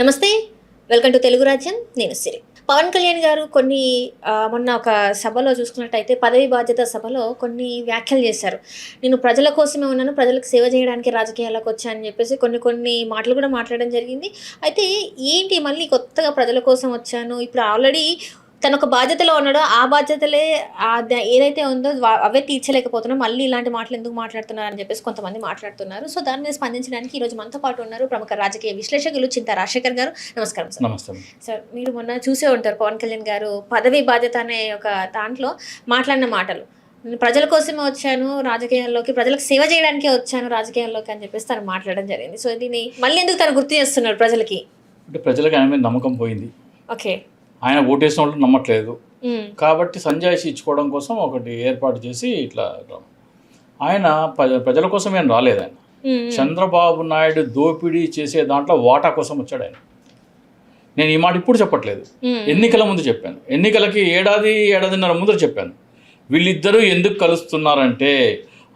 నమస్తే, welcome to Telugu రాజ్యం. నేను సిరి. పవన్ కళ్యాణ్ గారు కొన్ని మొన్న ఒక సభలో చూసుకున్నట్టయితే పదవి బాధ్యత సభలో కొన్ని వ్యాఖ్యలు చేశారు. నేను ప్రజల కోసమే ఉన్నాను, ప్రజలకు సేవ చేయడానికి రాజకీయాల్లోకి వచ్చానని చెప్పేసి కొన్ని మాటలు కూడా మాట్లాడడం జరిగింది. అయితే ఏంటి మళ్ళీ కొత్తగా ప్రజల కోసం వచ్చాను, ఇప్పుడు ఆల్రెడీ తను ఒక బాధ్యతలో ఉన్నాడో ఆ బాధ్యతలే ఏదైతే ఉందో అవే తీర్చలేకపోతున్నాం, మళ్ళీ ఇలాంటి మాటలు ఎందుకు మాట్లాడుతున్నారు అని చెప్పేసి కొంతమంది మాట్లాడుతున్నారు. సో దాని మీద స్పందించడానికి ఈరోజు మనతో పాటు ఉన్నారు ప్రముఖ రాజకీయ విశ్లేషకులు చింతా రాజశేఖర్ గారు. నమస్కారం సార్. నమస్తే సార్, మీరు మొన్న చూసే ఉంటారు పవన్ కళ్యాణ్ గారు పదవి బాధ్యత అనే ఒక దాంట్లో మాట్లాడిన మాటలు. నేను ప్రజల కోసమే వచ్చాను రాజకీయాల్లోకి, ప్రజలకు సేవ చేయడానికే వచ్చాను రాజకీయాల్లోకి అని చెప్పేసి తను మాట్లాడడం జరిగింది. సో దీన్ని మళ్ళీ ఎందుకు తను గుర్తు చేస్తున్నారు ప్రజలకి? అంటే ప్రజలకు ఆయన మీద నమ్మకం పోయింది. ఓకే, ఆయన ఓటేసిన వాళ్ళు నమ్మట్లేదు కాబట్టి సంజాయిషి ఇచ్చుకోవడం కోసం ఒకటి ఏర్పాటు చేసి ఇట్లా ఆయన ప్రజల కోసం ఏం రాలేదు. ఆయన చంద్రబాబు నాయుడు దోపిడీ చేసే దాంట్లో వాటా కోసం వచ్చాడు ఆయన. నేను ఈ మాట ఇప్పుడు చెప్పట్లేదు, ఎన్నికల ముందు చెప్పాను. ఎన్నికలకి ఏడాదిన్నర ముందు చెప్పాను. వీళ్ళిద్దరూ ఎందుకు కలుస్తున్నారంటే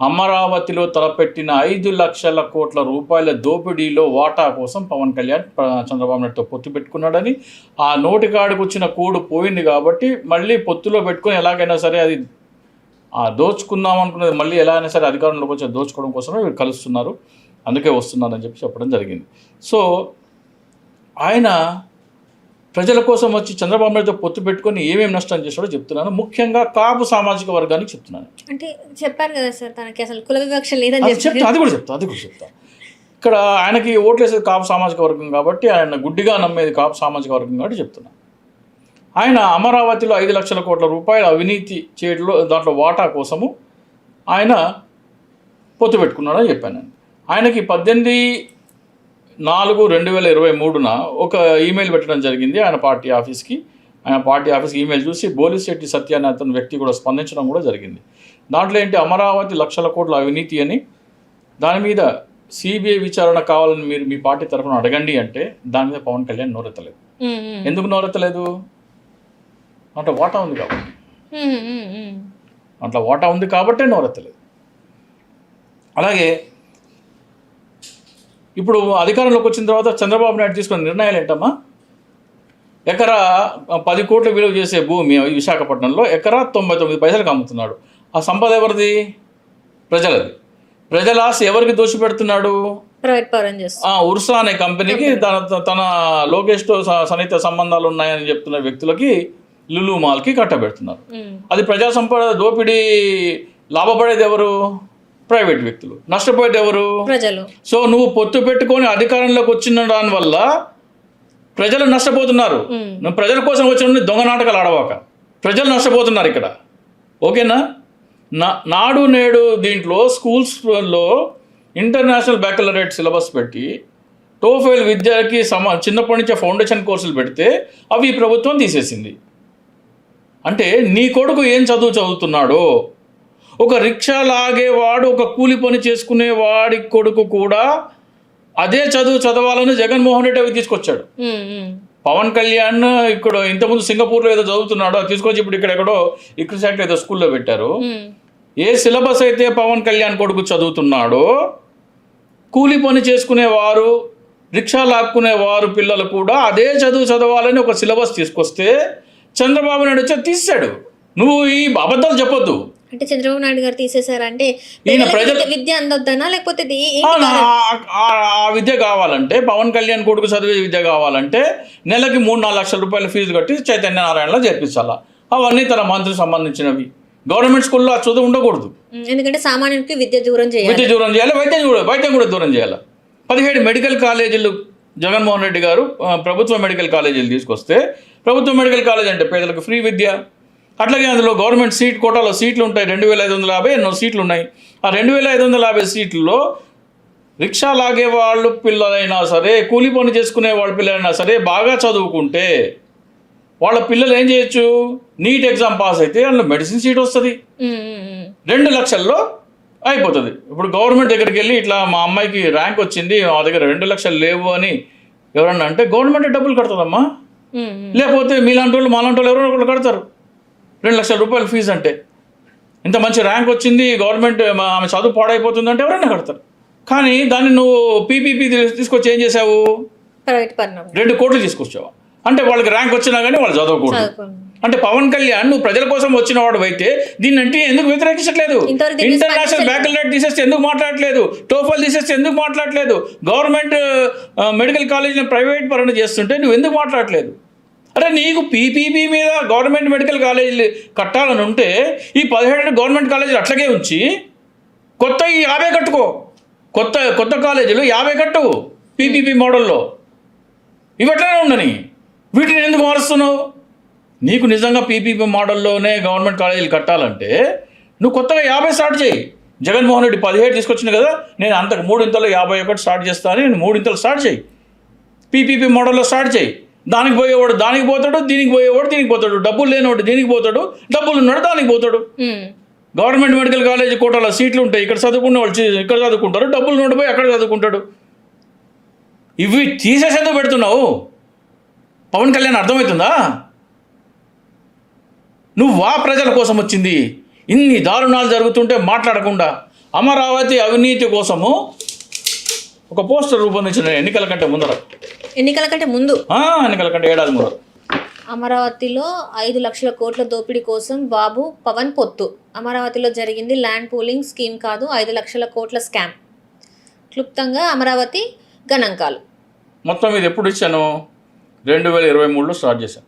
అమరావతిలో తలపెట్టిన 5 లక్షల కోట్ల రూపాయల దోపిడీలో వాటా కోసం పవన్ కళ్యాణ్ చంద్రబాబు నాయుడుతో పొత్తు పెట్టుకున్నాడని, ఆ నోటికాడికి వచ్చిన కోడు పోయింది కాబట్టి మళ్ళీ పొత్తులో పెట్టుకొని ఎలాగైనా సరే అది దోచుకుందాం అనుకున్నది మళ్ళీ ఎలా అయినా సరే అధికారంలోకి వచ్చి దోచుకోవడం కోసమే వీళ్ళు కలుస్తున్నారు, అందుకే వస్తున్నారని చెప్పడం జరిగింది. సో ఆయన ప్రజల కోసం వచ్చి చంద్రబాబు నాయుడుతో పొత్తు పెట్టుకొని ఏమేమి నష్టం చేస్తాడో చెప్తున్నాను. ముఖ్యంగా కాపు సామాజిక వర్గానికి చెప్తున్నాను. అంటే చెప్పారు కదా సార్, తనకి అసలు కుల వివక్ష లేదని చెప్తా. అది కూడా చెప్తా. ఇక్కడ ఆయనకి ఓట్లేసేది కాపు సామాజిక వర్గం కాబట్టి, ఆయన గుడ్డిగా నమ్మేది కాపు సామాజిక వర్గం కాబట్టి చెప్తున్నాను. ఆయన అమరావతిలో 5 లక్షల కోట్ల రూపాయల అవినీతి చేయడంలో దాంట్లో వాటా కోసము ఆయన పొత్తు పెట్టుకున్నాడని చెప్పాను. ఆయనకి 18/4/2023 ఒక ఈమెయిల్ పెట్టడం జరిగింది ఆయన పార్టీ ఆఫీస్కి. ఆయన పార్టీ ఆఫీస్కి ఈమెయిల్ చూసి బోలిశెట్టి సత్య అనే అతని వ్యక్తి కూడా స్పందించడం కూడా జరిగింది. దాంట్లో ఏంటి, అమరావతి లక్షల కోట్ల అవినీతి అని, దాని మీద సిబిఐ విచారణ కావాలని మీరు మీ పార్టీ తరఫున అడగండి అంటే దాని మీద పవన్ కళ్యాణ్ నోరెత్తలేదు. ఎందుకు నోరెత్తలేదు? అంటే వాటా ఉంది కాబట్టి. అట్లా వాటా ఉంది కాబట్టే నోరెత్తలేదు. అలాగే ఇప్పుడు అధికారంలోకి వచ్చిన తర్వాత చంద్రబాబు నాయుడు తీసుకున్న నిర్ణయాలు ఏంటమ్మా? ఎకరా 10 కోట్ల విలువ చేసే భూమి విశాఖపట్నంలో ఎకరా 99 పైసలకు అమ్ముతున్నాడు. ఆ సంపద ఎవరిది? ప్రజలది. ప్రజల ఆస్తి ఎవరికి దోచిపెడుతున్నాడు? ఉర్సా అనే కంపెనీకి తన లోకేష్తో సన్నిహిత సంబంధాలు ఉన్నాయని చెప్తున్న వ్యక్తులకి, లులు మాల్కి కట్టబెడుతున్నారు. అది ప్రజా సంపద దోపిడీ. లాభపడేది ఎవరు? ప్రైవేట్ వ్యక్తులు. నష్టపోయేది ఎవరు? ప్రజలు. సో నువ్వు పొత్తు పెట్టుకొని అధికారంలోకి వచ్చిన దాని వల్ల ప్రజలు నష్టపోతున్నారు. నువ్వు ప్రజల కోసం వచ్చిన దొంగ నాటకాలు ఆడవాక. ప్రజలు నష్టపోతున్నారు ఇక్కడ, ఓకేనా? నాడు నేడు దీంట్లో స్కూల్స్లో ఇంటర్నేషనల్ బ్యాకలరేట్ సిలబస్ పెట్టి టోఫెల్ విద్యకి చిన్నప్పటి నుంచే ఫౌండేషన్ కోర్సులు పెడితే అవి ప్రభుత్వం తీసేసింది. అంటే నీ కొడుకు ఏం చదువుతున్నాడో, ఒక రిక్షా లాగేవాడు, ఒక కూలి పని చేసుకునే వాడి కొడుకు కూడా అదే చదవాలని జగన్మోహన్ రెడ్డి అవి తీసుకొచ్చాడు. పవన్ కళ్యాణ్ ఇక్కడ ఇంతకుముందు సింగపూర్లో ఏదో చదువుతున్నాడో తీసుకొచ్చి ఇప్పుడు ఎక్కడో ఇక్రిసాట్ ఏదో స్కూల్లో పెట్టారు. ఏ సిలబస్ అయితే పవన్ కళ్యాణ్ కొడుకు చదువుతున్నాడో, కూలి పని చేసుకునేవారు, రిక్షా లాక్కునేవారు పిల్లలు కూడా అదే చదవాలని ఒక సిలబస్ తీసుకొస్తే చంద్రబాబు నాయుడు వచ్చి తీసాడు. నువ్వు ఈ అబద్ధాలు చెప్పొద్దు. అంటే చంద్రబాబు నాయుడు గారు తీసేశారంటే విద్య అందొద్దనా, లేకపోతే ఆ విద్య కావాలంటే, పవన్ కళ్యాణ్ కొడుకు చదివే విద్య కావాలంటే నెలకి 3-4 లక్షల రూపాయల ఫీజు కట్టి చైతన్య నారాయణలో చేర్పించాలా. అవన్నీ తన మంత్రికి సంబంధించినవి. గవర్నమెంట్ స్కూల్లో ఆ చదువు ఉండకూడదు. ఎందుకంటే సామాన్యుడికి విద్య దూరం చేయాలి, వైద్యం కూడా దూరం చేయాలి. 17 మెడికల్ కాలేజీలు జగన్మోహన్ రెడ్డి గారు ప్రభుత్వ మెడికల్ కాలేజీలు తీసుకొస్తే, ప్రభుత్వ మెడికల్ కాలేజ్ అంటే పేదలకు ఫ్రీ విద్య. అట్లాగే అందులో గవర్నమెంట్ సీట్ కోటాలో సీట్లు ఉంటాయి, 2550 ఎన్నో సీట్లు ఉన్నాయి. ఆ 2550 సీట్లలో రిక్షా లాగే వాళ్ళు పిల్లలైనా సరే, కూలి పని చేసుకునే వాళ్ళ పిల్లలైనా సరే బాగా చదువుకుంటే వాళ్ళ పిల్లలు ఏం చేయొచ్చు? నీట్ ఎగ్జామ్ పాస్ అయితే అందులో మెడిసిన్ సీట్ వస్తుంది, 2 లక్షల్లో అయిపోతుంది. ఇప్పుడు గవర్నమెంట్ దగ్గరికి వెళ్ళి ఇట్లా మా అమ్మాయికి ర్యాంక్ వచ్చింది, మా దగ్గర 2 లక్షలు లేవు అని ఎవరన్నా అంటే గవర్నమెంట్ డబ్బులు కడుతుందమ్మా. లేకపోతే మీలాంటి వాళ్ళు మాలాంటి వాళ్ళు ఎవరైనా ఒకళ్ళు కడతారు. 2 లక్షల రూపాయల ఫీజు అంటే, ఇంత మంచి ర్యాంక్ వచ్చింది, గవర్నమెంట్ ఆమె చదువు పాడైపోతుందంటే ఎవరైనా కడతారు. కానీ దాన్ని నువ్వు పీపీపీ తీసుకొచ్చి ఏం చేసావు? ప్రైవేట్ పరం 2 కోట్లు తీసుకొచ్చావా? అంటే వాళ్ళకి ర్యాంక్ వచ్చినా కానీ వాళ్ళు చదవకూడదు. అంటే పవన్ కళ్యాణ్ నువ్వు ప్రజల కోసం వచ్చిన వాడు అయితే దీన్ని అంటే ఎందుకు వ్యతిరేకించట్లేదు? ఇంటర్నేషనల్ బ్యాకలరేట్ తీసేస్తే ఎందుకు మాట్లాడట్లేదు? టోఫల్ తీసేస్తే ఎందుకు మాట్లాడట్లేదు? గవర్నమెంట్ మెడికల్ కాలేజీని ప్రైవేట్ పరణ చేస్తుంటే నువ్వు ఎందుకు మాట్లాడట్లేదు? అరే నీకు పీపీపీ మీద గవర్నమెంట్ మెడికల్ కాలేజీలు కట్టాలని ఉంటే ఈ 17 గవర్నమెంట్ కాలేజీలు అట్లాగే ఉంచి కొత్త 50 కట్టుకో. కొత్త కాలేజీలు 50 కట్టు పీపీపీ మోడల్లో. ఇవి ఎట్లనే ఉండని, వీటిని ఎందుకు మారుస్తున్నావు? నీకు నిజంగా పీపీపీ మోడల్లోనే గవర్నమెంట్ కాలేజీలు కట్టాలంటే నువ్వు కొత్తగా 50 స్టార్ట్ చేయి. జగన్మోహన్ రెడ్డి 17 తీసుకొచ్చింది కదా, నేను అంతకు 3 51 స్టార్ట్ చేస్తాను. నేను 3 స్టార్ట్ చేయి, పీపీపీ మోడల్లో స్టార్ట్ చేయి. దానికి పోయేవాడు దానికి పోతాడు, దీనికి పోయేవాడు దీనికి పోతాడు. డబ్బులు లేనివాడు దీనికి పోతాడు, డబ్బులు ఉన్నాడు దానికి పోతాడు. గవర్నమెంట్ మెడికల్ కాలేజీ కోటాలో సీట్లు ఉంటాయి, ఇక్కడ చదువుకున్న వాళ్ళు ఇక్కడ చదువుకుంటారు, డబ్బులు నుండి పోయి అక్కడ చదువుకుంటాడు. ఇవి తీసేసేందుకు పెడుతున్నావు? పవన్ కళ్యాణ్ అర్థమవుతుందా? నువ్వా ప్రజల కోసం వచ్చింది? ఇన్ని దారుణాలు జరుగుతుంటే మాట్లాడకుండా అమరావతి అవినీతి కోసము ఒక పోస్టర్ రూపొందించిన ఎన్నికల కంటే ముందు ఎన్నికల కంటే ఏడాది ముందు అమరావతిలో 5 లక్షల కోట్ల దోపిడీ కోసం బాబు పవన్ పొత్తు. అమరావతిలో జరిగింది ల్యాండ్ పూలింగ్ స్కీమ్ కాదు, 5 లక్షల కోట్ల స్కామ్. క్లుప్తంగా అమరావతి గణాంకాలు. మొత్తం ఇది ఎప్పుడు ఇచ్చాను? 2023లో స్టార్ట్ చేశాను.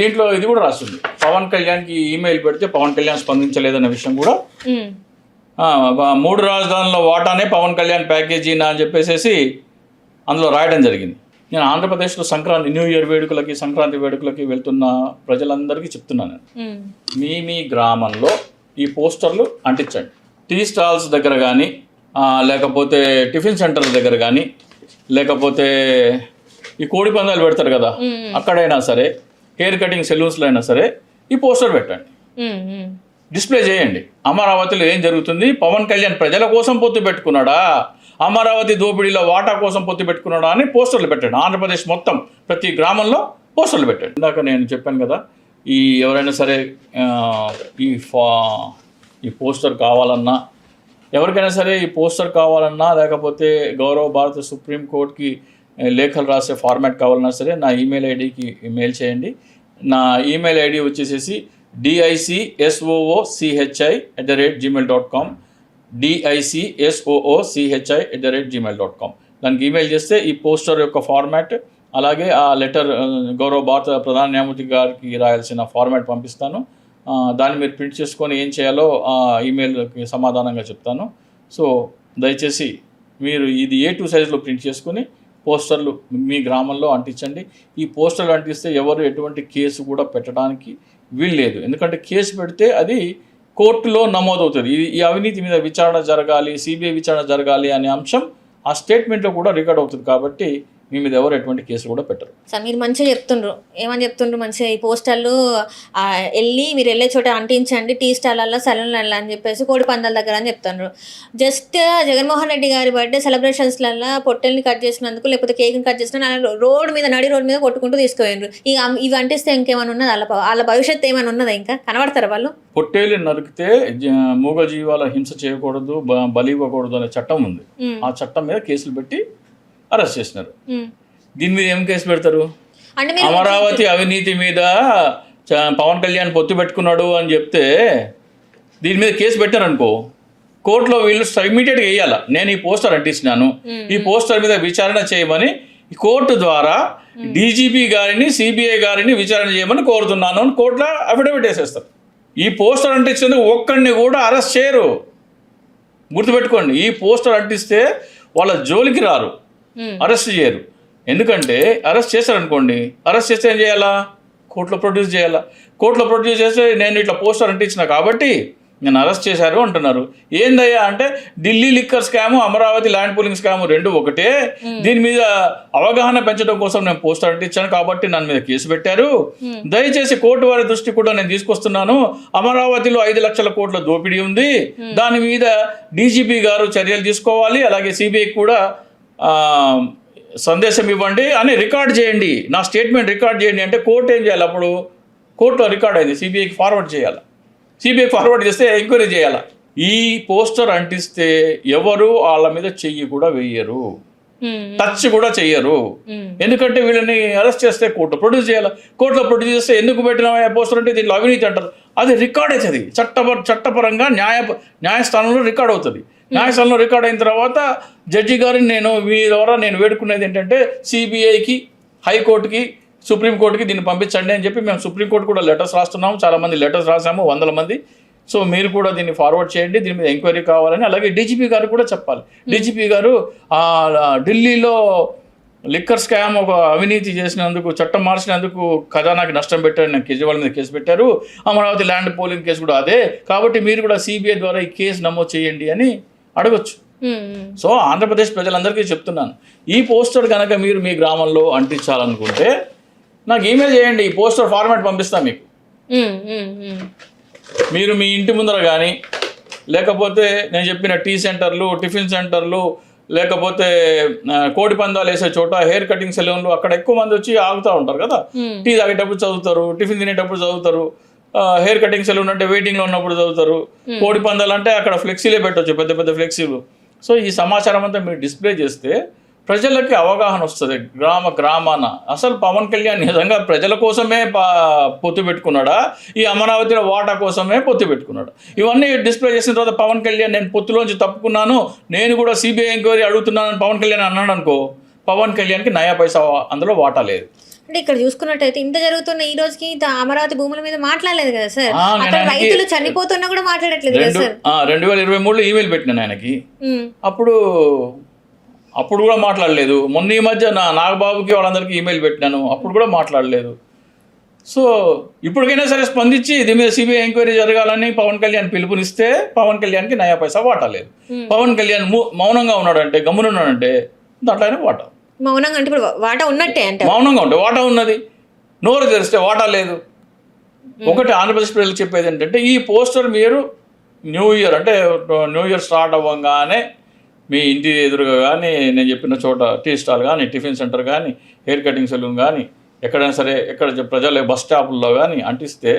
దీంట్లో ఇది కూడా రాస్తుంది. పవన్ కళ్యాణ్కి ఈమెయిల్ పెడితే పవన్ కళ్యాణ్ స్పందించలేదన్న విషయం కూడా 3 రాజధానుల వాటానే పవన్ కళ్యాణ్ ప్యాకేజీ అని చెప్పేసి అందులో రాయడం జరిగింది. నేను ఆంధ్రప్రదేశ్లో న్యూ ఇయర్ వేడుకలకి, సంక్రాంతి వేడుకలకి వెళ్తున్న ప్రజలందరికీ చెప్తున్నాను, మీ గ్రామంలో ఈ పోస్టర్లు అంటించండి. టీ స్టాల్స్ దగ్గర కానీ, లేకపోతే టిఫిన్ సెంటర్ల దగ్గర కానీ, లేకపోతే ఈ కోడి పందాలు పెడతారు కదా అక్కడైనా సరే, హెయిర్ కటింగ్ సెలూన్స్లో అయినా సరే ఈ పోస్టర్ పెట్టండి, డిస్ప్లే చేయండి. అమరావతిలో ఏం జరుగుతుంది? పవన్ కళ్యాణ్ ప్రజల కోసం పొత్తు పెట్టుకున్నాడా, అమరావతి దోపిడీలో వాటా కోసం పొత్తు పెట్టుకున్నాడా అని పోస్టర్లు పెట్టండి. ఆంధ్రప్రదేశ్ మొత్తం ప్రతి గ్రామంలో పోస్టర్లు పెట్టండి. ఇందాక నేను చెప్పాను కదా, ఎవరైనా సరే ఈ పోస్టర్ కావాలన్నా, ఎవరికైనా సరే ఈ పోస్టర్ కావాలన్నా, లేకపోతే గౌరవ భారత సుప్రీంకోర్టుకి లేఖలు రాసే ఫార్మాట్ కావాలన్నా సరే నా ఈమెయిల్ ఐడికి మెయిల్ చేయండి. నా ఈమెయిల్ ఐడి వచ్చేసేసి dicsoochi@gmail.com, dicsoochi@gmail.com. దానికి ఈమెయిల్ చేస్తే ఈ పోస్టర్ యొక్క ఫార్మాట్, అలాగే ఆ లెటర్ గౌరవ భారత ప్రధాన న్యాయమూర్తి గారికి రాయాల్సిన ఫార్మాట్ పంపిస్తాను. దాన్ని మీరు ప్రింట్ చేసుకొని ఏం చేయాలో ఆ ఈమెయిల్కి సమాధానంగా చెప్తాను. సో దయచేసి మీరు ఇది A2 సైజులో ప్రింట్ చేసుకొని పోస్టర్లు మీ గ్రామంలో అంటించండి. ఈ పోస్టర్లు అంటిస్తే ఎవరు ఎటువంటి కేసు కూడా పెట్టడానికి వీల్లేదు. ఎందుకంటే కేసు పెడితే అది కోర్టులో నమోదవుతుంది. ఈ అవినీతి మీద విచారణ జరగాలి, సిబిఐ విచారణ జరగాలి అనే అంశం ఆ స్టేట్మెంట్లో కూడా రికార్డ్ అవుతుంది. కాబట్టి మీ మీద ఎవరు ఎటువంటి కేసు కూడా పెట్టరు. సార్ మీరు మంచిగా చెప్తుండ్రు, ఏమని చెప్తుండ్రు మంచిగా, ఈ పోస్టర్లు మీరు వెళ్ళే చోట అంటించండి, టీ స్టాళ్ళల్లో, సలూన్లలో అని చెప్పేసి, కోడి పందాల దగ్గర అని చెప్తుండ్రు. జస్ట్ జగన్మోహన్ రెడ్డి గారి బర్త్డే సెలబ్రేషన్స్లలో పొట్టెల్ని కట్ చేసినందుకు, లేకపోతే కేక్ని కట్ చేసిన నడి రోడ్ మీద కొట్టుకుంటూ తీసుకుపోయినారు. ఇవి అంటిస్తే ఇంకేమైనా ఉన్నది? వాళ్ళ భవిష్యత్తు ఏమైనా ఉన్నదా? ఇంకా కనబడతారు వాళ్ళు? పొట్టేలు నరికితే మూగ జీవాల హింస చేయకూడదు, బలి ఇవ్వకూడదు అనే చట్టం ఉంది. ఆ చట్టం మీద కేసులు పెట్టి అరెస్ట్ చేసినారు. దీని మీద ఏం కేసు పెడతారు? అమరావతి అవినీతి మీద పవన్ కళ్యాణ్ పొత్తు పెట్టుకున్నాడు అని చెప్తే దీని మీద కేసు పెట్టారనుకో, కోర్టులో వీళ్ళు ఇమీడియట్గా వేయాల, నేను ఈ పోస్టర్ అంటించినాను, ఈ పోస్టర్ మీద విచారణ చేయమని కోర్టు ద్వారా డీజీపీ గారిని, సిబిఐ గారిని విచారణ చేయమని కోరుతున్నాను అని కోర్టులో అఫిడవిట్ వేసేస్తారు. ఈ పోస్టర్ అంటించేందుకు ఒక్కడిని కూడా అరెస్ట్ చేయరు, గుర్తుపెట్టుకోండి. ఈ పోస్టర్ అంటిస్తే వాళ్ళ జోలికి రారు, అరెస్ట్ చేయరు. ఎందుకంటే అరెస్ట్ చేశారనుకోండి, అరెస్ట్ చేస్తే ఏం చేయాలా? కోర్టులో ప్రొడ్యూస్ చేయాలా. కోర్టులో ప్రొడ్యూస్ చేస్తే నేను ఇట్లా పోస్టర్ అంటించిన కాబట్టి నేను అరెస్ట్ చేశారు అంటున్నారు. ఏందయ్యా అంటే Delhi liquor scam, Amaravati land pooling scam 2 ఒకటే. దీని మీద అవగాహన పెంచడం కోసం నేను పోస్టర్ అంటించాను కాబట్టి నన్ను మీద కేసు పెట్టారు. దయచేసి కోర్టు వారి దృష్టి కూడా నేను తీసుకొస్తున్నాను. అమరావతిలో 5 లక్షల కోట్ల దోపిడీ ఉంది, దాని మీద డీజీపీ గారు చర్యలు తీసుకోవాలి, అలాగే సిబిఐ కూడా సందేశం ఇవ్వండి అని రికార్డ్ చేయండి, నా స్టేట్మెంట్ రికార్డ్ చేయండి అంటే కోర్టు ఏం చేయాలి? అప్పుడు కోర్టులో రికార్డ్ అయింది, సిబిఐకి ఫార్వర్డ్ చేయాలి. సిబిఐ ఫార్వర్డ్ చేస్తే ఎంక్వైరీ చేయాలి. ఈ పోస్టర్ అంటిస్తే ఎవరు వాళ్ళ మీద చెయ్యి కూడా వేయరు. టచ్ కూడా చెయ్యరు. ఎందుకంటే వీళ్ళని అరెస్ట్ చేస్తే కోర్టు ప్రొడ్యూస్ చేయాలి. కోర్టులో ప్రొడ్యూస్ చేస్తే ఎందుకు పెట్టిన పోస్టర్ అంటే దీంట్లో అవినీతి అంటారు. అది రికార్డ్ అవుతుంది, చట్టపరంగా న్యాయస్థానంలో రికార్డ్ అవుతుంది. న్యాయస్థానంలో రికార్డ్ అయిన తర్వాత జడ్జి గారిని మీ ద్వారా నేను వేడుకునేది ఏంటంటే సిబిఐకి, హైకోర్టుకి, సుప్రీంకోర్టుకి దీన్ని పంపించండి అని చెప్పి మేము సుప్రీంకోర్టు కూడా లెటర్స్ రాస్తున్నాము. చాలామంది లెటర్స్ రాసాము, 100 మంది. సో మీరు కూడా దీన్ని ఫార్వర్డ్ చేయండి, దీని మీద ఎంక్వైరీ కావాలని. అలాగే డీజీపీ గారు కూడా చెప్పాలి. డీజీపీ గారు ఢిల్లీలో లిక్కర్ స్కామ్ ఒక అవినీతి చేసినందుకు, చట్టం మార్చినందుకు ఖజానాకి నష్టం పెట్టారు, నాకు కేజ్రీవాల్ మీద కేసు పెట్టారు. అమరావతి ల్యాండ్ పోలింగ్ కేసు కూడా అదే. కాబట్టి మీరు కూడా సిబిఐ ద్వారా ఈ కేసు నమోదు చేయండి అని అడగొచ్చు. సో ఆంధ్రప్రదేశ్ ప్రజలందరికీ చెప్తున్నాను, ఈ పోస్టర్ కనుక మీరు మీ గ్రామంలో అంటించాలనుకుంటే నాకు ఈమెయిల్ చేయండి, ఈ పోస్టర్ ఫార్మాట్ పంపిస్తాను మీకు. మీరు మీ ఇంటి ముందర కానీ, లేకపోతే నేను చెప్పిన టీ సెంటర్లు, టిఫిన్ సెంటర్లు, లేకపోతే కోడి పందాలు వేసే చోట, హెయిర్ కటింగ్ సెలూన్లు, అక్కడ ఎక్కువ మంది వచ్చి ఆగుతూ ఉంటారు కదా. టీ తాగేటప్పుడు చదువుతారు, టిఫిన్ తినేటప్పుడు చదువుతారు, హెయిర్ కటింగ్ సెలూన్ అంటే వెయిటింగ్లో ఉన్నప్పుడు చదువుతారు, కోడి పందాలు అంటే అక్కడ ఫ్లెక్సీలే పెట్టవచ్చు, పెద్ద పెద్ద ఫ్లెక్సీలు. సో ఈ సమాచారం అంతా మీరు డిస్ప్లే చేస్తే ప్రజలకి అవగాహన వస్తుంది గ్రామాన. అసలు పవన్ కళ్యాణ్ నిజంగా ప్రజల కోసమే పొత్తు పెట్టుకున్నాడా, ఈ అమరావతిలో వాటా కోసమే పొత్తు పెట్టుకున్నాడు? ఇవన్నీ డిస్ప్లే చేసిన తర్వాత పవన్ కళ్యాణ్ నేను పొత్తులోంచి తప్పుకున్నాను, నేను కూడా సిబిఐ ఎంక్వైరీ అడుగుతున్నానని పవన్ కళ్యాణ్ అన్నాడు అనుకో, పవన్ కళ్యాణ్కి నయా పైసా అందులో వాటా లేదు. అంటే ఇక్కడ చూసుకున్నట్టయితే ఇంత జరుగుతున్న ఈ రోజుకి అమరావతి భూముల మీద మాట్లాడలేదు కదా సార్. అక్కడ రైతులు చనిపోతున్నా కూడా మాట్లాడట్లేదు కదా సార్. 2023లో ఈమెయిల్ పెట్టినాను ఆయనకి, అప్పుడు కూడా మాట్లాడలేదు. మొన్న ఈ మధ్య నాగబాబుకి వాళ్ళందరికీ ఈమెయిల్ పెట్టినాను, అప్పుడు కూడా మాట్లాడలేదు. సో ఇప్పటికైనా సరే స్పందించి దీని మీద సిబిఐ ఎంక్వైరీ జరగాలని పవన్ కళ్యాణ్ పిలుపునిస్తే పవన్ కళ్యాణ్కి నయా పైసా వాటా లేదు. పవన్ కళ్యాణ్ మౌనంగా ఉన్నాడంటే, గమ్మునున్నాడంటే దాంట్లో ఆయన వాటా. మౌనంగా అంటే ఇప్పుడు వాటా ఉన్నట్టే అంటే, మౌనంగా ఉంటే వాటా ఉన్నది, నోరు తెరిస్తే వాటా లేదు. ఒకటి ఆంధ్రప్రదేశ్ ప్రజలకు చెప్పేది ఏంటంటే, ఈ పోస్టర్ మీరు న్యూ ఇయర్ స్టార్ట్ అవ్వగానే మీ ఇంటి ఎదురుగా కానీ, నేను చెప్పిన చోట టీ స్టాల్ కానీ, టిఫిన్ సెంటర్ కానీ, హెయిర్ కటింగ్ సెలూన్ కానీ, ఎక్కడైనా సరే ప్రజల బస్ స్టాపుల్లో కానీ అంటిస్తే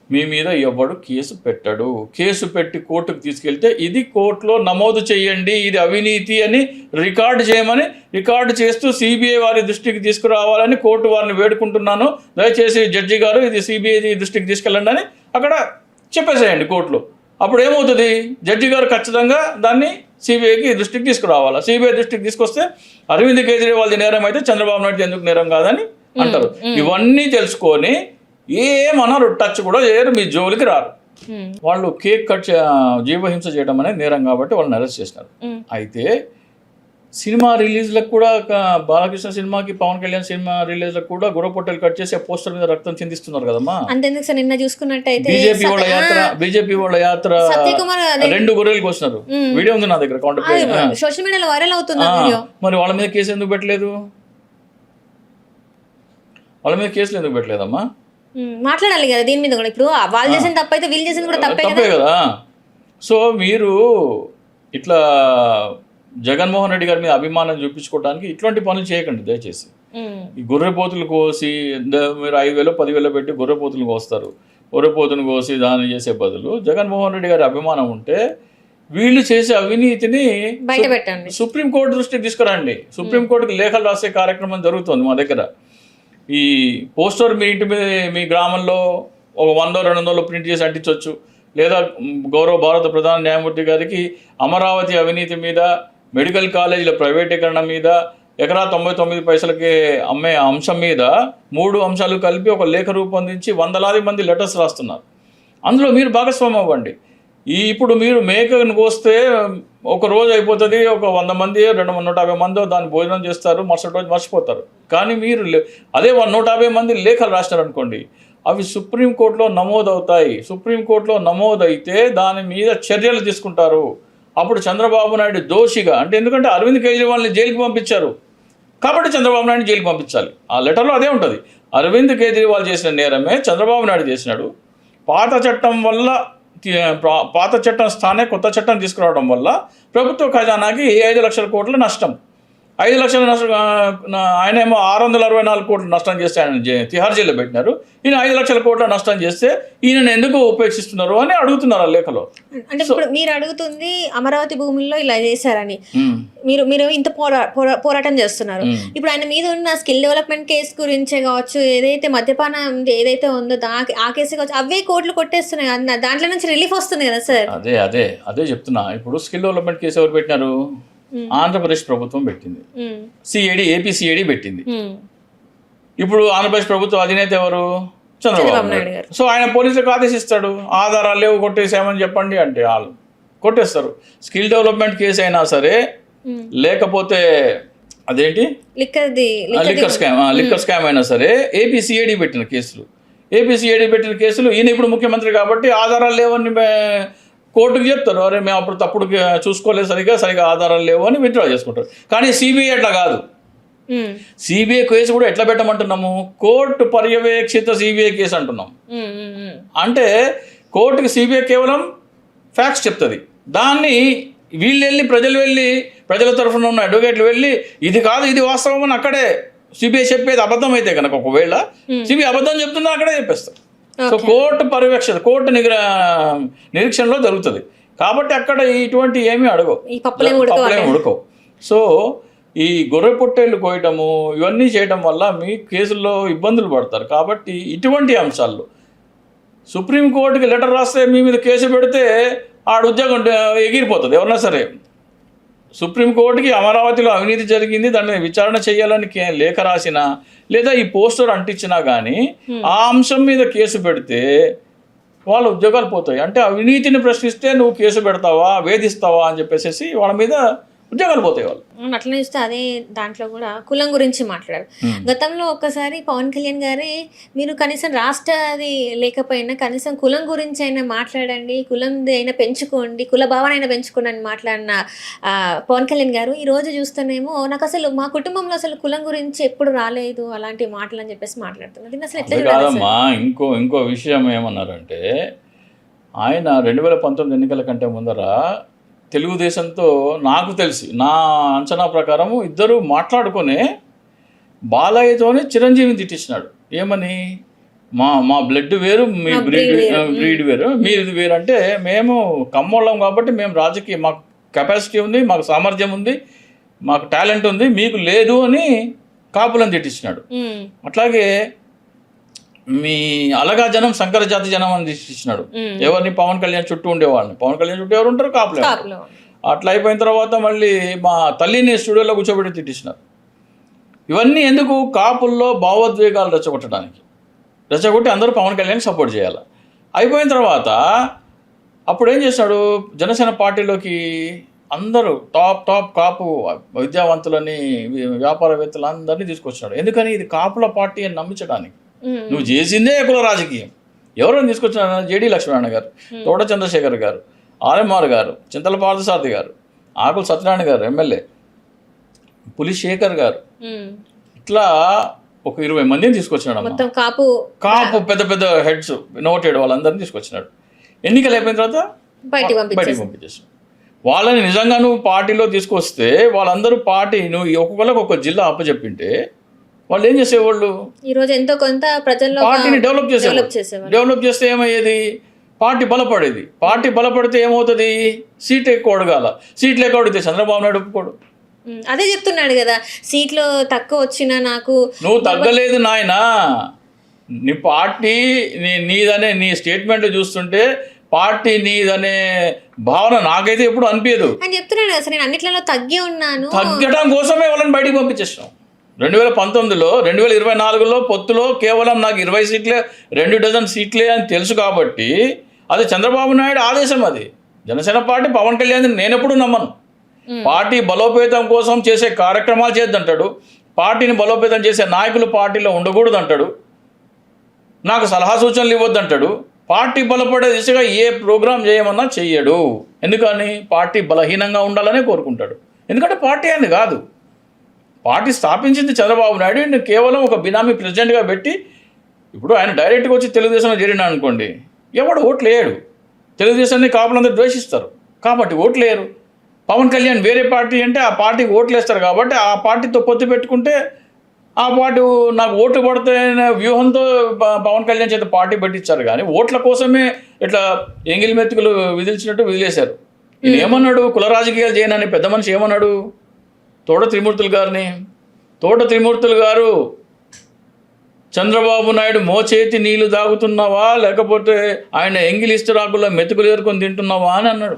మీ మీద ఎవడు కేసు పెట్టడు. కేసు పెట్టి కోర్టుకు తీసుకెళ్తే ఇది కోర్టులో నమోదు చేయండి, ఇది అవినీతి అని రికార్డు చేస్తూ సిబిఐ వారి దృష్టికి తీసుకురావాలని కోర్టు వారిని వేడుకుంటున్నాను. దయచేసి జడ్జి గారు ఇది సిబిఐ దృష్టికి తీసుకెళ్ళండి అని అక్కడ చెప్పేసేయండి కోర్టులో. అప్పుడు ఏమవుతుంది, జడ్జి గారు ఖచ్చితంగా దాన్ని సిబిఐకి దృష్టికి తీసుకురావాలి. సిబిఐ దృష్టికి తీసుకొస్తే అరవింద్ కేజ్రీవాల్ది నేరం అయితే చంద్రబాబు నాయుడు ఎందుకు నేరం కాదని అంటారు. ఇవన్నీ తెలుసుకొని ఏమన్నారు, టచ్ కూడా చేయరు, మీ జోలికి రారు. వాళ్ళు కేక్ జీవహింస చేయడం అనేది నేరం కాబట్టి వాళ్ళని అరెస్ట్ చేసినారు. అయితే సినిమా రిలీజ్లకు కూడా, బాలకృష్ణ సినిమాకి, పవన్ కళ్యాణ్ సినిమా రిలీజ్లకు కూడా గుర్రపొట్టెలు కట్ చేసి ఆ పోస్టర్ మీద రక్తం చిందిస్తున్నారు కదమ్మా. అంతేందుకు సార్ నిన్న చూసుకున్నట్టయితే బీజేపీ వాళ్ళ యాత్ర 2 గొర్రెలకు వచ్చినారు. వీడియో ఉంది నా దగ్గర, సోషల్ మీడియాలో వైరల్ అవుతుంది. మరి వాళ్ళ మీద కేసు ఎందుకు పెట్టలేదు? వాళ్ళ మీద కేసులు ఎందుకు పెట్టలేదమ్మా? మాట్లాడాలి కదా దీని మీద కూడా. ఇప్పుడు వాళ్ళు చేసిన తప్పు అయితే వీళ్ళు చేసింది కూడా తప్పే కదా. సో మీరు ఇట్లా జగన్మోహన్ రెడ్డి గారి మీద అభిమానం చూపించుకోవడానికి ఇట్లాంటి పనులు చేయకండి దయచేసి. ఈ గొర్రెపోతులు కోసి మీరు 5,000 10,000 పెట్టి గొర్రెపోతులు కోస్తారు. గొర్రెపోతును కోసి దాన్ని చేసే బదులు జగన్మోహన్ రెడ్డి గారి అభిమానం ఉంటే వీళ్ళు చేసే అవినీతిని బయటపెట్టండి, సుప్రీంకోర్టు దృష్టికి తీసుకురండి. సుప్రీంకోర్టుకి లేఖలు రాసే కార్యక్రమం జరుగుతుంది మా దగ్గర. ఈ పోస్టర్ మీ ఇంటి మీద, మీ గ్రామంలో ఒక 100-200 ప్రింట్ చేసి అంటించవచ్చు. లేదా గౌరవ భారత ప్రధాన న్యాయమూర్తి గారికి అమరావతి అవినీతి మీద, మెడికల్ కాలేజీల ప్రైవేటీకరణ మీద, ఎకరా 99 పైసలకి అమ్మే అంశం మీద 3 అంశాలు కలిపి ఒక లేఖ రూపొందించి వందలాది మంది లెటర్స్ రాస్తున్నారు. అందులో మీరు భాగస్వామ్యం అవ్వండి. ఇప్పుడు మీరు మేకను కోస్తే ఒక రోజు అయిపోతుంది, ఒక 100 మంది 150 మంది దాన్ని భోజనం చేస్తారు, మరుసటి రోజు మర్చిపోతారు. కానీ మీరు అదే 150 మంది లేఖలు రాసినారనుకోండి, అవి సుప్రీంకోర్టులో నమోదవుతాయి. సుప్రీంకోర్టులో నమోదైతే దాని మీద చర్యలు తీసుకుంటారు. అప్పుడు చంద్రబాబు నాయుడు దోషిగా, అంటే ఎందుకంటే అరవింద్ కేజ్రీవాల్ని జైలుకి పంపించారు కాబట్టి చంద్రబాబు నాయుడు జైలుకి పంపించాలి. ఆ లెటర్లో అదే ఉంటుంది. అరవింద్ కేజ్రీవాల్ చేసిన నేరమే చంద్రబాబు నాయుడు చేసినాడు. పాత చట్టం స్థానే కొత్త చట్టం తీసుకురావడం వల్ల ప్రభుత్వ ఖజానాకి 5 లక్షల కోట్ల నష్టం. 5 లక్షల నష్టం, ఆయనేమో 664 కోట్ల నష్టం చేస్తే ఆయన తిహార్ జైల్లో పెట్టినారు. ఈయన 5 లక్షల కోట్ల నష్టం చేస్తే ఈయనను ఎందుకు ఉపేక్షిస్తున్నారు అని అడుగుతున్నారు ఆ లేఖలో. అంటే ఇప్పుడు మీరు అడుగుతుంది అమరావతి భూముల్లో ఇలా చేశారని, మీరు ఇంత పోరాటం చేస్తున్నారు. ఇప్పుడు ఆయన మీద ఉన్న స్కిల్ డెవలప్మెంట్ కేసు గురించే కావచ్చు, ఏదైతే మద్యపానం ఏదైతే ఉందో ఆ కేసు కావచ్చు, అవే కోట్లు కొట్టేస్తున్నాయి. దాంట్లో నుంచి రిలీఫ్ వస్తుంది కదా సార్. అదే చెప్తున్నా. ఇప్పుడు స్కిల్ డెవలప్మెంట్ కేసు ఎవరు పెట్టినారు? ఆంధ్రప్రదేశ్ ప్రభుత్వం పెట్టింది. ఏపీ సిఐడి పెట్టింది. ఇప్పుడు ఆంధ్రప్రదేశ్ ప్రభుత్వం అధినేత ఎవరు? చంద్రబాబు నాయుడు గారు. సో ఆయన పోలీసులకు ఆదేశిస్తాడు, ఆధారాలు లేవు కొట్టేసామని చెప్పండి అంటే వాళ్ళు కొట్టేస్తారు. స్కిల్ డెవలప్మెంట్ కేసు అయినా సరే, లేకపోతే అదేంటి లిక్కర్ స్కామ్ అయినా సరే ఏపీ సిఐడి పెట్టిన కేసులు ఈయన ఇప్పుడు ముఖ్యమంత్రి కాబట్టి ఆధారాలు లేవని కోర్టుకు చెప్తారు. అరే మేము అప్పుడు తప్పుడు చూసుకోలేదు, సరిగా ఆధారాలు లేవు అని విత్డ్రా చేసుకుంటారు. కానీ సిబిఐ అట్లా కాదు. సిబిఐ కేసు కూడా ఎట్లా పెట్టమంటున్నాము? కోర్టు పర్యవేక్షిత సిబిఐ కేసు అంటున్నాం. అంటే కోర్టుకి సిబిఐ కేవలం ఫ్యాక్ట్స్ చెప్తుంది. దాన్ని ప్రజల తరఫున ఉన్న అడ్వకేట్లు వెళ్ళి ఇది కాదు ఇది వాస్తవం అని అక్కడే సిబిఐ చెప్పేది అబద్ధం అయితే కనుక, ఒకవేళ సిబిఐ అబద్ధం చెప్తున్నా అక్కడే చెప్పేస్తారు. సో కోర్టు పర్యవేక్షణ, కోర్టు నిరీక్షణలో జరుగుతుంది కాబట్టి అక్కడ ఇటువంటి ఏమీ పప్పులేం ఉడకవు. సో ఈ గొర్రె పొట్టేళ్ళు కోయటము ఇవన్నీ చేయడం వల్ల మీ కేసుల్లో ఇబ్బందులు పడతారు. కాబట్టి ఇటువంటి అంశాల్లో సుప్రీంకోర్టుకి లెటర్ రాస్తే మీ మీద కేసు పెడితే ఆడ ఉద్యోగం ఎగిరిపోతుంది. ఎవరన్నా సరే సుప్రీంకోర్టుకి అమరావతిలో అవినీతి జరిగింది, దాన్ని విచారణ చేయాలని లేఖ రాసినా లేదా ఈ పోస్టర్ అంటించినా కానీ ఆ అంశం మీద కేసు పెడితే వాళ్ళ ఉద్యోగాలు పోతాయి. అంటే అవినీతిని ప్రశ్నిస్తే నువ్వు కేసు పెడతావా, వేధిస్తావా అని చెప్పేసి వాళ్ళ మీద ఉద్యోగాలు పోతాయి వాళ్ళు. అట్లనే చూస్తే అదే దాంట్లో కూడా కులం గురించి మాట్లాడారు. గతంలో ఒక్కసారి పవన్ కళ్యాణ్ గారే మీరు కనీసం రాష్ట్ర అది లేకపోయినా కనీసం కులం గురించి అయినా మాట్లాడండి, కులం అయినా పెంచుకోండి, కుల భావన అయినా పెంచుకోండి అని మాట్లాడిన పవన్ కళ్యాణ్ గారు ఈ రోజు చూస్తేనేమో నాకు అసలు మా కుటుంబంలో అసలు కులం గురించి ఎప్పుడు రాలేదు అలాంటి మాటలు అని చెప్పేసి మాట్లాడుతున్నారు. దీన్ని అసలు ఎట్లా కాదమ్మా. ఇంకో విషయం ఏమన్నారంటే ఆయన 2019 ఎన్నికల కంటే ముందర తెలుగుదేశంతో నాకు తెలిసి నా అంచనా ప్రకారము ఇద్దరు మాట్లాడుకునే బాలయ్యతోనే చిరంజీవిని తిట్టించినాడు. ఏమని? మా బ్లడ్ వేరు, మీ బ్రీడ్ వేరు, మీది వేరు. అంటే మేము కమ్మోళ్ళం కాబట్టి మేము రాజకీయ మాకు కెపాసిటీ ఉంది, మాకు సామర్థ్యం ఉంది, మాకు టాలెంట్ ఉంది, మీకు లేదు అని కాపులను తిట్టించినాడు. అట్లాగే మీ అలగా జనం శంకర జాతి జనం అని ఇచ్చినాడు. ఎవరిని? పవన్ కళ్యాణ్ చుట్టూ ఉండేవాళ్ళని. పవన్ కళ్యాణ్ చుట్టూ ఎవరు ఉంటారు? కాపులే. అట్లా అయిపోయిన తర్వాత మళ్ళీ మా తల్లిని స్టూడియోలో కూర్చోబెట్టి తిట్టించినారు. ఇవన్నీ ఎందుకు? కాపుల్లో భావోద్వేగాలు రెచ్చగొట్టి అందరూ పవన్ కళ్యాణ్ సపోర్ట్ చేయాలి. అయిపోయిన తర్వాత అప్పుడు ఏం చేశాడు? జనసేన పార్టీలోకి అందరూ టాప్ కాపు విద్యావంతులని, వ్యాపారవేత్తలు అందరినీ తీసుకొచ్చినాడు. ఎందుకని? ఇది కాపుల పార్టీ అని నమ్మించడానికి. నువ్వు చేసిందే కుల రాజకీయం. ఎవరైనా తీసుకొచ్చిన జేడీ లక్ష్మీనారాయణ గారు, తోట చంద్రశేఖర్ గారు, ఆర్ఎంఆర్ గారు, చింతల పార్థసారథి గారు, ఆకుల సత్యనారాయణ గారు ఎమ్మెల్యే, పులిశేఖర్ గారు, ఇట్లా ఒక 20 మందిని తీసుకొచ్చినాడు. కాపు పెద్ద హెడ్స్ నోటెడ్ వాళ్ళందరినీ తీసుకొచ్చినాడు. ఎన్నికలు అయిపోయిన తర్వాత బయటికి పంపించేసాడు. వాళ్ళని నిజంగా నువ్వు పార్టీలో తీసుకొస్తే వాళ్ళందరూ నువ్వు ఒక్కొక్కరికి ఒక్కొక్క జిల్లా అప్పచెప్పింటే వాళ్ళు ఏం చేసేవాళ్ళు? ఈరోజు ఎంతో కొంత ప్రజల్లో పార్టీని డెవలప్ చేస్తే ఏమయ్యేది? పార్టీ బలపడేది. పార్టీ బలపడితే ఏమవుతుంది? సీట్లు ఎక్కువ అడగాల. సీట్లు ఎక్కువ అడిగితే చంద్రబాబు నాయుడు ఒప్పుకోడు. అదే చెప్తున్నాడు కదా, సీట్లు తక్కువ వచ్చినా నాకు. నువ్వు తగ్గలేదు నాయనా. నీ పార్టీ నీదనే నీ స్టేట్మెంట్ చూస్తుంటే పార్టీ నీదనే భావన నాకైతే ఎప్పుడు అనిపించదు అని చెప్తున్నాడు కదా. నేను అన్నిట్లలో తగ్గి ఉన్నాను. తగ్గడం కోసమే వాళ్ళని బయటికి పంపించేసాం. 2019లో 2024లో పొత్తులో కేవలం నాకు 20 సీట్లే, 2 డజన్ సీట్లే అని తెలుసు కాబట్టి అది చంద్రబాబు నాయుడు ఆదేశం. అది జనసేన పార్టీ పవన్ కళ్యాణ్ నేను ఎప్పుడు నమ్మను. పార్టీ బలోపేతం కోసం చేసే కార్యక్రమాలు చేద్దంటాడు, పార్టీని బలోపేతం చేసే నాయకులు పార్టీలో ఉండకూడదు అంటాడు, నాకు సలహా సూచనలు ఇవ్వద్దంటాడు. పార్టీ బలపడే దిశగా ఏ ప్రోగ్రాం చేయమన్నా చెయ్యడు. ఎందుకని? పార్టీ బలహీనంగా ఉండాలనే కోరుకుంటాడు. ఎందుకంటే పార్టీ అని కాదు, పార్టీ స్థాపించింది చంద్రబాబు నాయుడు. కేవలం ఒక బినామీ ప్రెసిడెంట్గా పెట్టి ఇప్పుడు ఆయన డైరెక్ట్గా వచ్చి తెలుగుదేశంలో చేరినా అనుకోండి, ఎవడు ఓట్లు వేయడు. తెలుగుదేశాన్ని కాపులందరూ ద్వేషిస్తారు కాబట్టి ఓట్లు వేయరు. పవన్ కళ్యాణ్ వేరే పార్టీ అంటే ఆ పార్టీకి ఓట్లు వేస్తారు కాబట్టి ఆ పార్టీతో పొత్తు పెట్టుకుంటే ఆ పార్టీ నాకు ఓట్లు పడతాయనే వ్యూహంతో పవన్ కళ్యాణ్ చేత పార్టీ పెట్టించారు. కానీ ఓట్ల కోసమే ఇట్లా ఎంగిలి మెతుకులు విధిల్చినట్టు విదిలేశారు. ఈయన ఏమన్నాడు, కుల రాజకీయాలు చేయనని పెద్ద మనిషి ఏమన్నాడు తోట త్రిమూర్తులు గారిని. తోట త్రిమూర్తులు గారు చంద్రబాబు నాయుడు మోచేతి నీళ్లు తాగుతున్నావా లేకపోతే ఆయన ఎంగిలిస్తరాకుల్లో మెతుకులు ఏరుకొని తింటున్నావా అని అన్నాడు.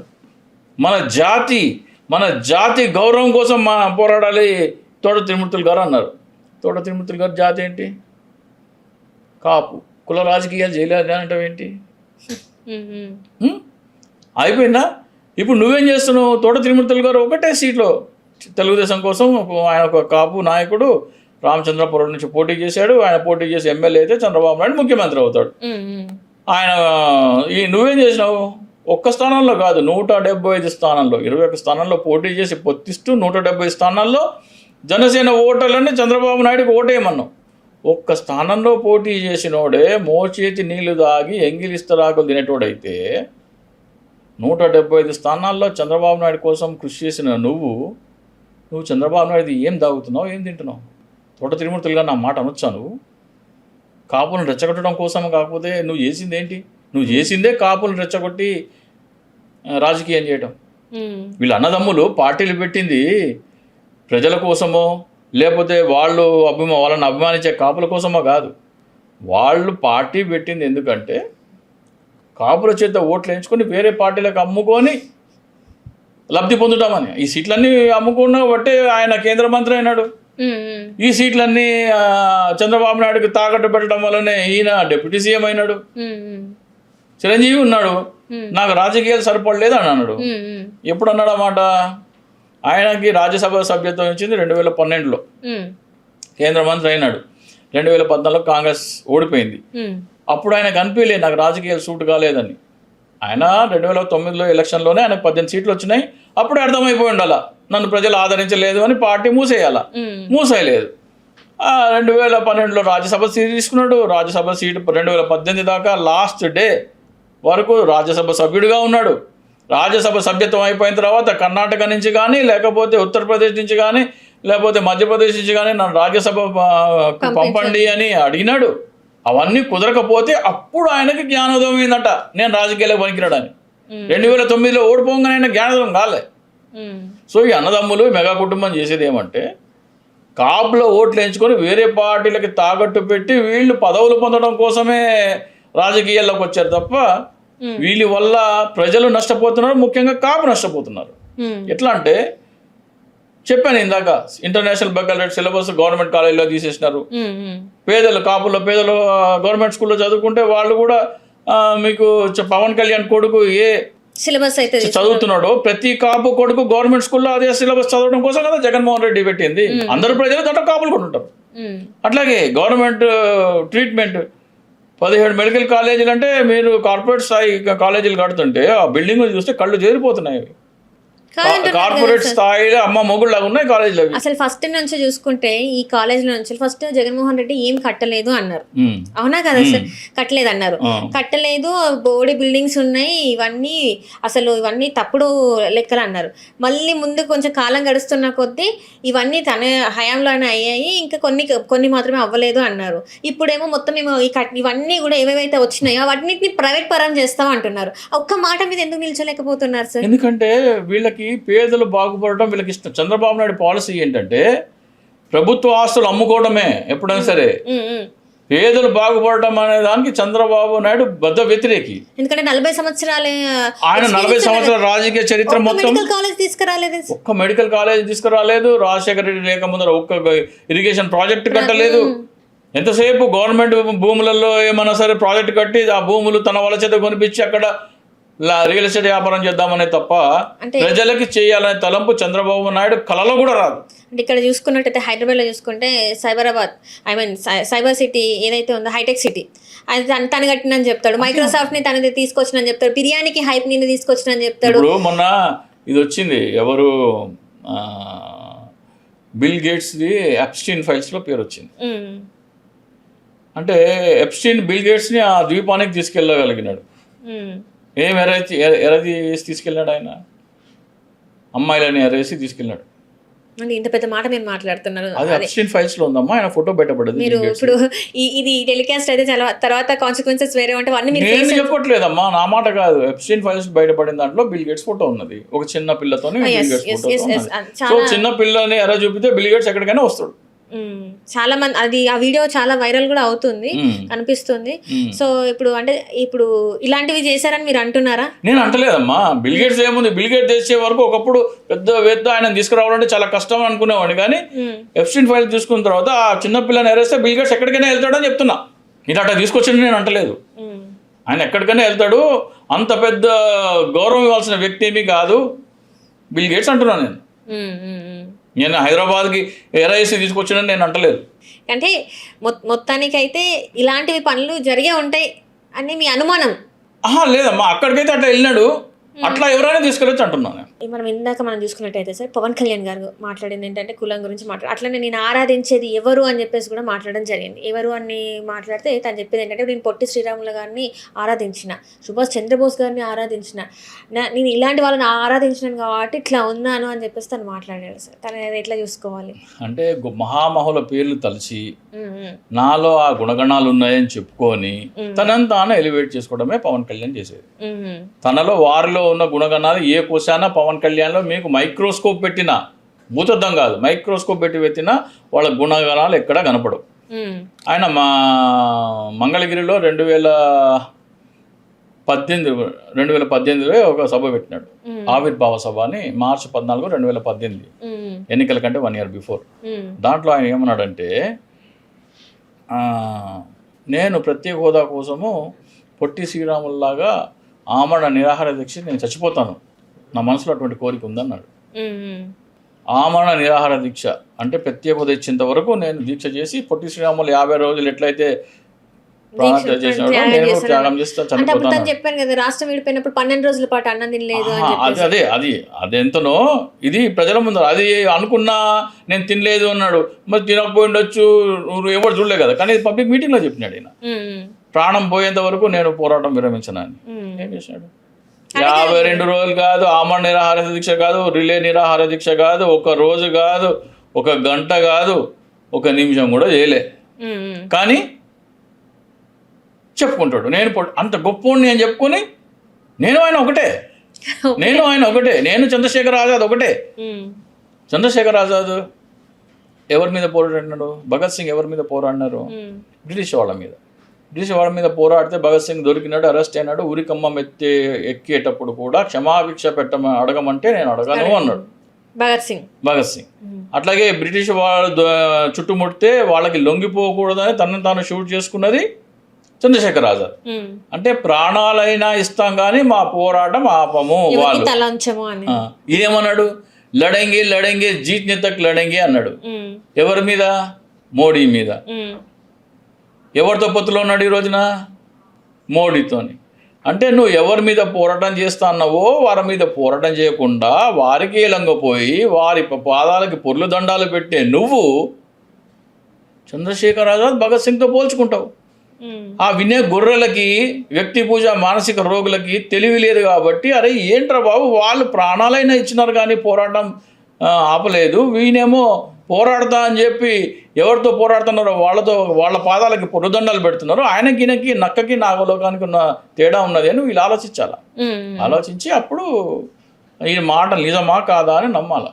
మన జాతి గౌరవం కోసం పోరాడాలి తోట త్రిమూర్తులు గారు అన్నారు. తోట త్రిమూర్తులు గారు జాతి ఏంటి? కాపు. కుల రాజకీయాలు చేయలేదు అంటావు ఏంటి? అయిపోయిందా? ఇప్పుడు నువ్వేం చేస్తున్నావు? తోట త్రిమూర్తులు గారు ఒకటే సీట్లో తెలుగుదేశం కోసం ఆయన ఒక కాపు నాయకుడు రామచంద్రపురం నుంచి పోటీ చేశాడు. ఆయన పోటీ చేసి ఎమ్మెల్యే అయితే చంద్రబాబు నాయుడు ముఖ్యమంత్రి అవుతాడు. ఆయన నువ్వేం చేసినావు? ఒక్క స్థానంలో కాదు 175 స్థానాల్లో 21 స్థానాల్లో పోటీ చేసి పొత్తిస్తూ 170 స్థానాల్లో జనసేన ఓటర్లని చంద్రబాబు నాయుడుకి ఓటేయమన్నావు. ఒక్క స్థానంలో పోటీ చేసినోడే మోచేతి నీళ్లు తాగి ఎంగిలిస్తరాకులు తినేటోడైతే 175 స్థానాల్లో చంద్రబాబు నాయుడు కోసం కృషి చేసిన నువ్వు చంద్రబాబు నాయుడు ఏం తాగుతున్నావు, ఏం తింటున్నావు? తోట త్రిమూర్తులుగా నా మాట అనొచ్చా? నువ్వు కాపులను రెచ్చగొట్టడం కోసం కాకపోతే నువ్వు చేసింది ఏంటి? నువ్వు చేసిందే కాపులను రెచ్చగొట్టి రాజకీయం చేయడం. వీళ్ళ అన్నదమ్ములు పార్టీలు పెట్టింది ప్రజల కోసమో లేకపోతే వాళ్ళని అభిమానించే కాపుల కోసమో కాదు. వాళ్ళు పార్టీ పెట్టింది ఎందుకంటే కాపుల చేత ఓట్లు వేయించుకొని వేరే పార్టీలకు అమ్ముకొని లబ్ధి పొందుతామని. ఈ సీట్లన్నీ అమ్ముకున్న బట్టే ఆయన కేంద్ర మంత్రి అయినాడు. ఈ సీట్లన్నీ చంద్రబాబు నాయుడుకి తాకట్టు పెట్టడం వల్లనే ఈయన డిప్యూటీ సీఎం అయినాడు. చిరంజీవి ఉన్నాడు, నాకు రాజకీయాలు సరిపడలేదు అని అన్నాడు. ఎప్పుడు అన్నాడు అన్నమాట? ఆయనకి రాజ్యసభ సభ్యత్వం ఇచ్చింది 2012లో, కేంద్ర మంత్రి అయినాడు. 2014లో కాంగ్రెస్ ఓడిపోయింది. అప్పుడు ఆయనకు అనిపించలేదు నాకు రాజకీయాలు సూట్ కాలేదని. ఆయన 2009లో ఎలక్షన్లోనే ఆయనకు 18 సీట్లు వచ్చినాయి. అప్పుడే అర్థమైపోయి ఉండాల నన్ను ప్రజలు ఆదరించలేదు అని పార్టీ మూసేయలేదు. 2012లో రాజ్యసభ సీటు తీసుకున్నాడు. రాజ్యసభ సీటు 2018 దాకా లాస్ట్ డే వరకు రాజ్యసభ సభ్యుడిగా ఉన్నాడు. రాజ్యసభ సభ్యత్వం అయిపోయిన తర్వాత కర్ణాటక నుంచి కానీ లేకపోతే ఉత్తరప్రదేశ్ నుంచి కానీ లేకపోతే మధ్యప్రదేశ్ నుంచి కానీ నన్ను రాజ్యసభ పంపండి అని అడిగినాడు. అవన్నీ కుదరకపోతే అప్పుడు ఆయనకి జ్ఞానోదయం అయిందట, నేను రాజకీయాలకు పనికిరాడని. 2009లో ఓడిపోగానే ఆయన జ్ఞానోదయం కాలే. సో ఈ అన్నదమ్ములు మెగా కుటుంబం చేసేది ఏమంటే కాపులో ఓట్లు వేయించుకొని వేరే పార్టీలకి తాకట్టు పెట్టి వీళ్ళు పదవులు పొందడం కోసమే రాజకీయాల్లోకి వచ్చారు తప్ప వీళ్ళ వల్ల ప్రజలు నష్టపోతున్నారు, ముఖ్యంగా కాపు నష్టపోతున్నారు. ఎట్లా అంటే చెప్పాను ఇందాక, ఇంటర్నేషనల్ బెక్కలరేట్ సిలబస్ గవర్నమెంట్ కాలేజీలో తీసేసినారు. కాపుల్లో పేదలు గవర్నమెంట్ స్కూల్లో చదువుకుంటే వాళ్ళు కూడా మీకు పవన్ కళ్యాణ్ కొడుకు ఏ సిలబస్ అయితే చదువుతున్నాడు, ప్రతి కాపు కొడుకు గవర్నమెంట్ స్కూల్లో అదే సిలబస్ చదవడం కోసం కదా జగన్మోహన్ రెడ్డి పెట్టింది. అందరు ప్రజలు దాంట్లో కాపులు కూడా ఉంటారు. అట్లాగే గవర్నమెంట్ ట్రీట్మెంట్ 17 మెడికల్ కాలేజీలు అంటే మీరు కార్పొరేట్ స్థాయి కాలేజీలు కడుతుంటే ఆ బిల్డింగ్లు చూస్తే కళ్ళు చేరిపోతున్నాయి. కార్పొరేట్ స్థాయిలో అమ్మ మొగుళ్ళు లాగా ఉన్నాయి కాలేజీలు. అసలు ఫస్ట్ నుంచి చూసుకుంటే ఈ కాలేజీలో నుంచి ఫస్ట్ జగన్మోహన్ రెడ్డి ఏం కట్టలేదు అన్నారు, అవునా కదా సార్? కట్టలేదు అన్నారు, కట్టలేదు, బోడీ బిల్డింగ్స్ ఉన్నాయి, ఇవన్నీ తప్పుడు లెక్కలు అన్నారు. మళ్ళీ ముందు కొంచెం కాలం గడుస్తున్న కొద్దీ ఇవన్నీ తన హయాంలోనే అయ్యాయి, ఇంకా కొన్ని మాత్రమే అవ్వలేదు అన్నారు. ఇప్పుడేమో మొత్తం ఇవన్నీ కూడా ఏవేవైతే వచ్చినాయో వాటిని ప్రైవేట్ పరం చేస్తాం అంటున్నారు. ఒక్క మాట మీద ఎందుకు నిల్చోలేకపోతున్నారు సార్? ఎందుకంటే వీళ్ళకి పేదలు బాగుపడటం వీళ్ళకి ఇష్టం. చంద్రబాబు నాయుడు పాలసీ ఏంటంటే ప్రభుత్వ ఆస్తులు అమ్ముకోవడమే. ఎప్పుడైనా సరే పేదలు బాగుపడటం అనే దానికి చంద్రబాబు నాయుడు బద్ద వ్యతిరేకి. ఎందుకంటే 40 సంవత్సరాలే ఆయన 40 సంవత్సరాల రాజకీయ చరిత్ర మొత్తం ఒక్క మెడికల్ కాలేజ్ తీసుకురాలేదు. రాజశేఖర రెడ్డి లేక ముందర ఒక్క ఇరిగేషన్ ప్రాజెక్ట్ కట్టలేదు. ఎంతసేపు గవర్నమెంట్ భూములలో ఏమన్నా సరే ప్రాజెక్ట్ కట్టి ఆ భూములు తన వాళ్ళ చేత కొనిపించి అక్కడ రియల్ ఎస్టేట్ వ్యాపారం చేద్దామనే తప్ప ప్రజలకి చేయాలనే తలంపు చంద్రబాబు నాయుడు కలలో కూడా రాదు. అంటే ఇక్కడ చూసుకున్నట్టయితే హైదరాబాద్లో చూసుకుంటే సైబర్ సిటీ ఏదైతే ఉందో హైటెక్ సిటీ అది తను కట్టినని చెప్తాడు, మైక్రోసాఫ్ట్ని తనది తీసుకొచ్చినని చెప్తాడు, బిర్యానీకి హైప్ ని తీసుకొచ్చినని చెప్తాడు. ఇప్పుడు మొన్న ఇది వచ్చింది, ఎవరు బిల్ గేట్స్ది ఎప్స్టీన్ ఫైల్స్లో పేరు వచ్చింది. అంటే ఎప్స్టీన్ బిల్ గేట్స్ని ఆ ద్వీపానికి తీసుకెళ్ళగలిగినాడు. ఏం ఎరది తీసుకెళ్ళాడు ఆయన? అమ్మాయిలని అరేసి తీసుకెళ్ళినాడు. అంటే ఇంత పెద్ద మాట మీరు మాట్లాడుతున్నారు. అది అబ్స్టైన్ ఫైల్స్ లో ఉందమ్మా, ఆయన ఫోటో బయటపడదు. మీరు ఇప్పుడు ఇది టెలికాస్ట్ అయితే చాలా తర్వాత కాన్సిక్వెన్సెస్ వేరే ఉంటాయి అన్ని మీరు నేను చెప్పట్లేదమ్మా, నా మాట కాదు. అబ్స్టైన్ ఫైల్స్ బయటపడిన దాంట్లో బిల్ గేట్స్ ఫోటో ఉన్నది, ఒక చిన్న పిల్లతోని బిల్ గేట్స్ ఫోటో. సో చిన్న పిల్లని ఎరా చూపితే బిల్ గేట్స్ ఎక్కడికైనా వస్తాడు. చాలా మంది అది ఆ వీడియో చాలా వైరల్ కూడా అవుతుంది, కనిపిస్తుంది. సో ఇప్పుడు ఇలాంటివి చేశారని మీరు అంటున్నారా? నేను అంటలేదమ్మా. బిల్ గేట్స్ ఏముంది, బిల్ గేట్స్ చేసే వరకు ఒకప్పుడు పెద్ద ఆయన తీసుకురావాలంటే చాలా కష్టం అనుకునేవాడిని. కానీ ఎప్స్టైన్ ఫైల్ తీసుకున్న తర్వాత ఆ చిన్న పిల్లని ఎరేస్తే బిల్ గేట్స్ ఎక్కడికైనా వెళ్తాడని చెప్తున్నా. ఇది అట్లా తీసుకొచ్చింది నేను అంటలేదు. ఆయన ఎక్కడికైనా వెళ్తాడు, అంత పెద్ద గౌరవం ఇవ్వాల్సిన వ్యక్తి ఏమీ కాదు బిల్ గేట్స్ అంటున్నాను నేను. నేను హైదరాబాద్కి ఎర్ఐసి తీసుకొచ్చానని నేను అంటలేదు. అంటే మొత్తానికైతే ఇలాంటివి పనులు జరిగే ఉంటాయి అని మీ అనుమానం? లేదమ్మా, అక్కడికైతే అట్లా వెళ్ళినాడు, అట్లా ఎవరైనా తీసుకెళ్ళొచ్చు అంటున్నాను. మనం చూసుకున్నట్టయితే సార్, పవన్ కళ్యాణ్ గారు మాట్లాడింది ఏంటంటే కులం గురించి అట్లనే నేను ఆరాధించేది ఎవరు అని చెప్పేసి కూడా మాట్లాడడం జరిగింది. ఎవరు అని మాట్లాడితే తను చెప్పేది ఏంటంటే, నేను పొట్టి శ్రీరాములు గారిని ఆరాధించిన, సుభాష్ చంద్రబోస్ గారిని ఆరాధించిన, నేను ఇలాంటి వాళ్ళని ఆరాధించినాను కాబట్టి ఇట్లా ఉన్నాను అని చెప్పేసి తను మాట్లాడాడు సార్. తను ఎట్లా చూసుకోవాలి అంటే, మహామహుల పేర్లు తలచి నాలో ఆ గుణగణాలు ఉన్నాయని చెప్పుకొని తనంతా ఎలివేట్ చేసుకోవడమే పవన్ కళ్యాణ్ చేసేది. తనలో వారిలో ఉన్న గుణగణాలు ఏ కోశాన పవన్ కళ్యాణ్లో మీకు మైక్రోస్కోప్ పెట్టినా, భూతద్దం కాదు, మైక్రోస్కోప్ పెట్టి పెట్టినా వాళ్ళ గుణగణాలు ఎక్కడా కనపడవు. ఆయన మా మంగళగిరిలో 2018లో ఒక సభ పెట్టినాడు, ఆవిర్భావ సభ అని, మార్చి 14, 2018, ఎన్నికల కంటే 1 year బిఫోర్. దాంట్లో ఆయన ఏమన్నాడంటే, నేను ప్రత్యేక హోదా కోసము పొట్టి శ్రీరాముల్లాగా ఆమరణ నిరాహార దీక్ష నేను చచ్చిపోతాను, నా మనసులో అటువంటి కోరిక ఉందన్నాడు. ఆమరణ నిరాహార దీక్ష అంటే ప్రత్యేక హోదా ఇచ్చేంత వరకు నేను దీక్ష చేసి పొట్టి శ్రీరాములు 50 రోజులు ఎట్లయితే త్యాగం చేస్తా చనిపోతాను చెప్పాను కదా. రాష్ట్రం విడిపోయినప్పుడు 12 రోజుల పాటు అన్నం తినలేదు. అది ఎంతనో ఇది ప్రజల ముందు అది అనుకున్నా, నేను తినలేదు అన్నాడు. మరి తినకపోయిండొచ్చు, ఎవరు చూడలే కదా. కానీ పబ్లిక్ మీటింగ్ లో చెప్పినాడు ఆయన, ప్రాణం పోయేంత వరకు నేను పోరాటం విరమించనని. ఏం చేసినాడు? 52 రోజులు కాదు, ఆమరణ నిరాహార దీక్ష కాదు, రిలే నిరాహార దీక్ష కాదు, ఒక రోజు కాదు, ఒక గంట కాదు, ఒక నిమిషం కూడా చేయలే. కానీ చెప్పుకుంటాడు నేను అంత గొప్పోడిని అని చెప్పుకొని, నేను ఆయన ఒకటే, నేను చంద్రశేఖర్ ఆజాద్ ఒకటే. చంద్రశేఖర్ ఆజాద్ ఎవరి మీద పోరాడినాడు? భగత్ సింగ్ ఎవరి మీద పోరాడినారు? బ్రిటిష్ వాళ్ళ మీద పోరాడితే భగత్ సింగ్ దొరికినాడు, అరెస్ట్ అయినాడు. ఉరికమ్మం ఎక్కేటప్పుడు కూడా క్షమాభిక్ష అడగమంటే నేను అడగను అన్నాడు భగత్ సింగ్. అట్లాగే బ్రిటిష్ వాళ్ళు చుట్టుముడితే వాళ్ళకి లొంగిపోకూడదని తనను తాను షూట్ చేసుకున్నది చంద్రశేఖర్ ఆజాద్. అంటే ప్రాణాలైనా ఇస్తాం కానీ మా పోరాటం ఆపము వాళ్ళు. ఇదేమన్నాడు? లడంగి జీత్ని తక్ లడంగి అన్నాడు. ఎవరి మీద? మోడీ మీద. ఎవరితో పొత్తులో ఉన్నాడు ఈ రోజున? మోడీతోని. అంటే నువ్వు ఎవరి మీద పోరాటం చేస్తా అన్నావో వారి మీద పోరాటం చేయకుండా వారికి లొంగపోయి వారి పాదాలకి పొర్లు దండాలు పెట్టే నువ్వు చంద్రశేఖర్ ఆజాద్ భగత్ సింగ్తో పోల్చుకుంటావు. ఆ వినే గొర్రెలకి, వ్యక్తి పూజ మానసిక రోగులకి తెలివి లేదు కాబట్టి, అరే ఏంట్రా బాబు, వాళ్ళు ప్రాణాలైనా ఇచ్చినారు కానీ పోరాటం ఆపలేదు, వీనేమో పోరాడతా అని చెప్పి ఎవరితో పోరాడుతున్నారో వాళ్ళ పాదాలకి పొరుదండాలు పెడుతున్నారు, ఆయనకి నక్కకి నాగలోకానికి ఉన్న తేడా ఉన్నది అని వీళ్ళు ఆలోచించాలా. ఆలోచించి అప్పుడు ఈ మాట నిజమా కాదా అని నమ్మాలా.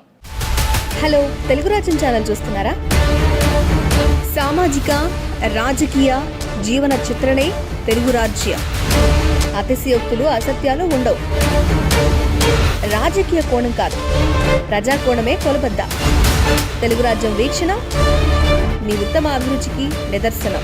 హలో, తెలుగు రాజ్యం ఛానల్ చూస్తున్నారా? సామాజిక, రాజకీయ, జీవన చిత్రణే తెలుగు రాజ్యం. అతిశయోక్తులు, అసత్యాలు ఉండవు. రాజకీయ కోణం కాదు, ప్రజా కోణమే కొలబద్ద. తెలుగు రాజ్యం వీక్షణ మీ ఉత్తమ అభిరుచికి నిదర్శనం.